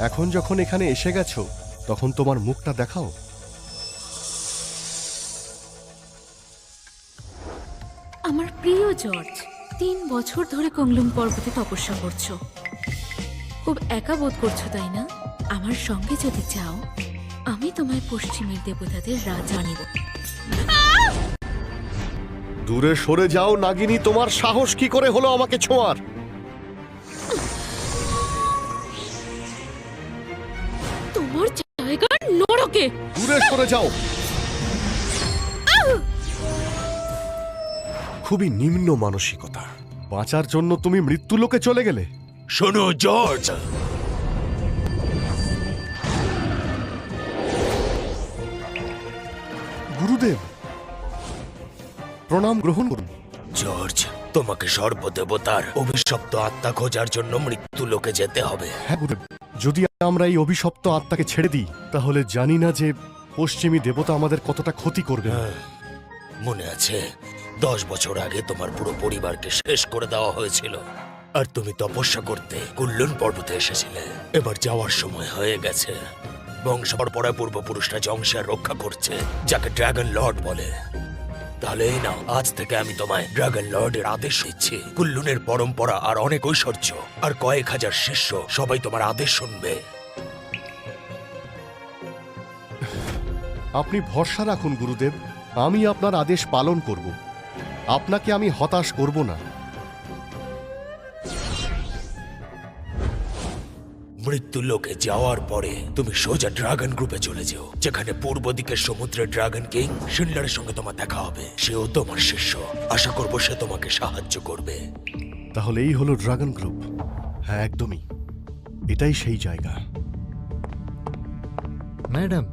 এখন যখন এখানে এসে গেছো তখন তোমার মুখটা দেখাও। আমার প্রিয় জর্জ, 3 বছর ধরে কুংলুং পর্বতে তপস্যা করছো। খুব একা বোধ করছো তাই না? আমার সঙ্গে যদি চাও, আমি তোমায় পশ্চিমের দেবতাদের রাজা বানিয়ে দেব। দূরে সরে যাও নাগিনী, তোমার সাহস কি করে হলো আমাকে ছোঁয়ার? তোমার জায়গা নরকে। দূরে সরে যাও। খুবই নিম্ন মানসিকতা। বাঁচার জন্য তুমি মৃত্যুলোকে চলে গেলে। শোনো জর্জ, গুরুদেব, প্রণাম গ্রহণ করুন। জর্জ, তোমাকে সর্বদেবতার অভিশপ্ত আত্মা খোঁজার জন্য মৃত্যু লোকে যেতে হবে। হ্যাঁ গুরুদেব, যদি আমরা এই অভিশপ্ত আত্মাকে ছেড়ে দিই তাহলে জানি না যে পশ্চিমী দেবতা আমাদের কতটা ক্ষতি করবে। মনে আছে 10 বছর আগে তোমার পুরো পরিবারকে শেষ করে দেওয়া হয়েছিল, আর তুমি তপস্যা করতে কুল্লুন পর্বতে এসেছিলে। এবার যাওয়ার সময় হয়ে গেছে। বংশ পরপরায় পূর্বপুরুষরা জংশিয়ার রক্ষা করছে, যাকে ড্রাগন লর্ড বলে। তাহলে এই নাও, আজ থেকে আমি তোমায় ড্রাগন লর্ডের আদেশ দিচ্ছি। কুল্লুনের পরম্পরা আর অনেক ঐশ্বর্য আর কয়েক হাজার শিষ্য সবাই তোমার আদেশ শুনবে। আপনি ভরসা রাখুন গুরুদেব, আমি আপনার আদেশ পালন করব। আপনাকে আমি হতাশ করব না। মৃত্যু লোকে যাওয়ার পরে তুমি সোজা ড্রাগন গ্রুপে চলে যেও, যেখানে পূর্ব দিকের সমুদ্রে ড্রাগন কিং শিনলারের সঙ্গে তোমার দেখা হবে। সেও তোমার শিষ্য। আশা করব সে তোমাকে সাহায্য করবে। তাহলে এই হলো ড্রাগন গ্রুপ। হ্যাঁ, একদমই এটাই সেই জায়গা। ম্যাডাম,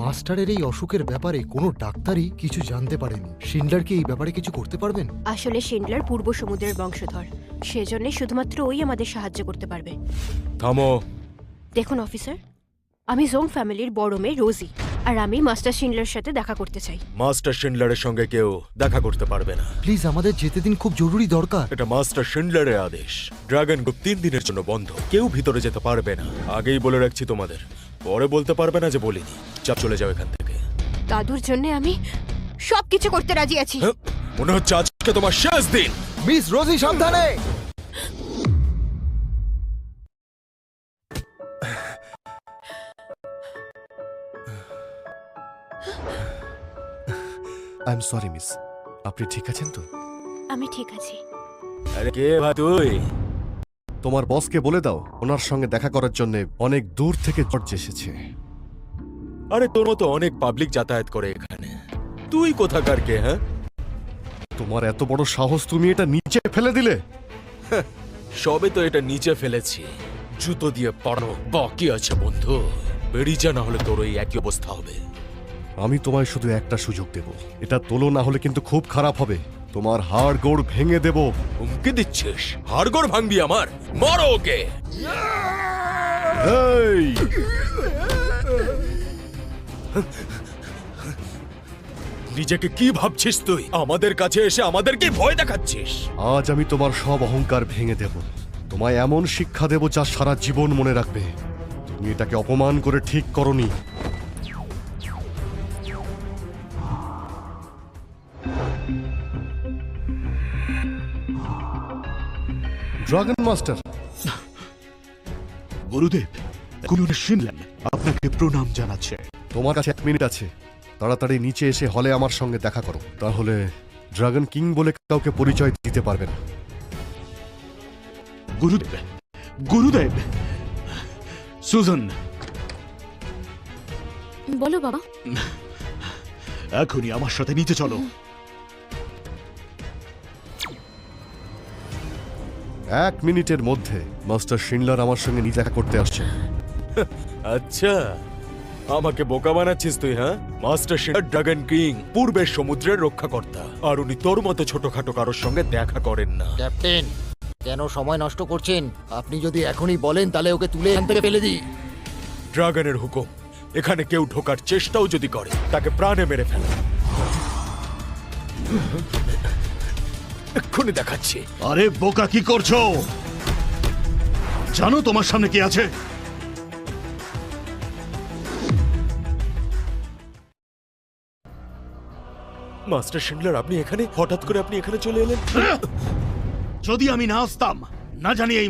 মাস্টারের এই অসুখের ব্যাপারে কোনো ডাক্তারই কিছু জানতে পারেনি। শিন্ডলার কি এই ব্যাপারে কিছু করতে পারবেন? আসলে শিন্ডলার পূর্ব সমুদ্রের বংশধর, সেজন্য শুধুমাত্র ওই আমাদের সাহায্য করতে পারবে। থামো। দেখুন অফিসার, আমি জোং ফ্যামিলির বড় মেয়ে রোজি, আর আমি মাস্টার শিন্ডলার সাথে দেখা করতে চাই। মাস্টার শিনলারের সঙ্গে কেউ দেখা করতে পারবে না। প্লিজ আমাদের যেতে দিন, খুব জরুরি দরকার। এটা মাস্টার শিনলারের আদেশ। ড্রাগন গ্রুপ 3 দিনের জন্য বন্ধ, কেউ ভিতরে যেতে পারবে না। আগেই বলে রাখছি তোমাদের, পরে বলতে পারবে না যে বলিনি। চাপ, চলে যাও এখান থেকে। দাদুর জন্য আমি সবকিছু করতে রাজি আছি। হ্যাঁ, মনে হচ্ছে আজকে তোমার শেষ দিন। মিস রোজি, সাবধানে। আই এম সরি মিস, আপনি ঠিক আছেন তো? আমি ঠিক আছি। আরে কে ভাই তুই? তোমার বসকে বলে দাও ওনার সঙ্গে দেখা করার জন্য অনেক দূর থেকে জর্জ এসেছে। আরে তোর মতো অনেক পাবলিক যাতায়াত করে এখানে, তুই কোথাকার কে? হ্যাঁ, তোমার এত বড় সাহস, তুমি এটা নিচে ফেলে দিলে? সবে তো এটা নিচে ফেলেছি, জুতো দিয়ে পাড়ো। বাকি আছে বন্ধু, বেরিয়ে যা, না হলে তোর ওই একই অবস্থা হবে। আমি তোমায় শুধু একটা সুযোগ দেব, এটা তোলো, না হলে কিন্তু খুব খারাপ হবে। তোমার হাড় গোড় ভেঙে দেব। হুমকি দিচ্ছিস? হাড়গোড় ভাঙবি আমার? মারো ওকে। এই! নিজেকে কি ভাবছিস তুই? আমাদের কাছে এসে আমাদেরকে ভয় দেখাচ্ছিস? আজ আমি তোমার সব অহংকার ভেঙে দেব। তোমায় এমন শিক্ষা দেব যা সারা জীবন মনে রাখবে। তুমি এটাকে অপমান করে ঠিক করনি। Dragon master. গুরুদেব, কুলুনের শিনল্যান্ড আপনাকে প্রণাম জানাচ্ছে। তোমার কাছে 1 মিনিট আছে, তাড়াতাড়ি নিচে এসে হলে আমার সঙ্গে দেখা করো, তাহলে ড্রাগন কিং বলে কাউকে পরিচয় দিতে পারবে না। গুরুদেব, গুরুদেব, সুজন, বলো বাবা। এখনই আমার সাথে নিচে চলো। 1 মিনিটের মধ্যে মাস্টার শিনলার আমার সঙ্গে নিচে দেখা করতে আসছে। আচ্ছা, আমাকে বোকা বানাচ্ছিস তুই? হ্যাঁ, মাস্টার শিনলার ড্রাগন কিং, পূর্বের সমুদ্রের রক্ষাকর্তা, আর উনি তোর মতো ছোটখাটো কারোর সঙ্গে দেখা করেন না। ক্যাপ্টেন, কেন সময় নষ্ট করছেন? আপনি যদি এখনই বলেন তাহলে ওকে তুলে এখান থেকে ফেলে দিই। ড্রাগনের হুকুম, এখানে কেউ ঢোকার চেষ্টাও যদি করে তাকে প্রাণে মেরে ফেলে। এক্ষুনি দেখাচ্ছি। আরে বোকা, কি করছো? জানো তোমার সামনে কি আছে? মাস্টার শিন্ডলার, আপনি এখানে হঠাৎ করে আপনি এখানে চলে এলেন? যদি আমি না আসতাম, না জানি এই